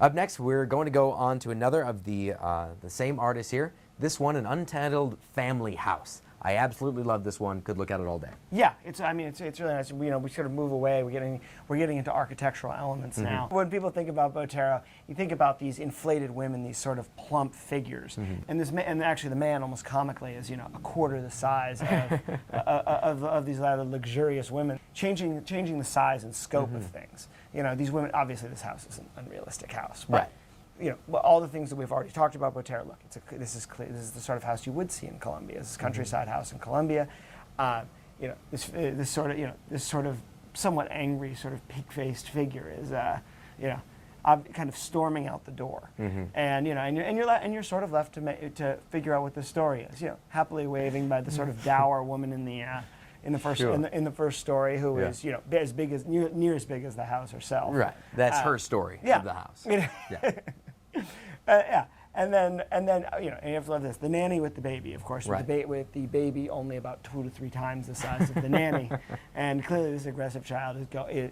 Up next, we're going to go on to another of the same artist here. This one, an Untitled Family House. I absolutely love this one. Could look at it all day. Yeah, it's really nice. We sort of move away. We're getting into architectural elements now. When people think about Botero, you think about these inflated women, these sort of plump figures, and actually the man, almost comically, is a quarter the size of these rather luxurious women, changing the size and scope of things. These women. Obviously, this house is an unrealistic house, but, right? All the things that we've already talked about Botero. Look, this is the sort of house you would see in Colombia. This is a countryside house in Colombia. This sort of somewhat angry, sort of pig-faced figure is kind of storming out the door, and you're sort of left to figure out what the story is. Happily waving by the sort of dour woman in the first story, who is as big as near as big as the house herself. Right. That's her story of the house. Yeah. And then and you have to love this. The nanny with the baby, of course, with the baby only about 2 to 3 times the size of the nanny, and clearly this aggressive child is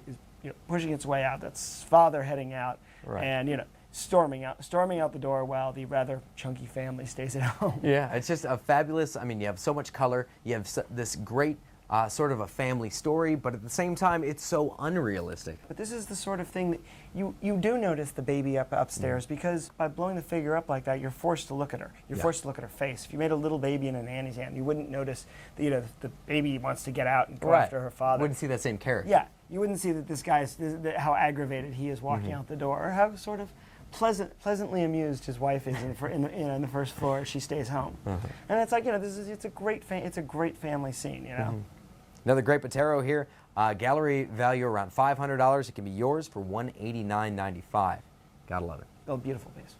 pushing its way out. That's father heading out, and storming out the door while the rather chunky family stays at home. Yeah, it's just a fabulous. I mean, you have so much color. You have this great sort of a family story, but at the same time, it's so unrealistic. But this is the sort of thing that you do notice the baby upstairs, because by blowing the figure up like that, you're forced to look at her. You're forced to look at her face. If you made a little baby in a nanny's hand, you wouldn't notice that the baby wants to get out and go after her father. Wouldn't see that same character. Yeah, you wouldn't see that this guy's how aggravated he is walking out the door, or how sort of pleasantly amused his wife is in the first floor as she stays home. And it's like it's a great family scene. Another great Botero here. Gallery value around $500. It can be yours for $189.95. Gotta love it. Oh, beautiful piece.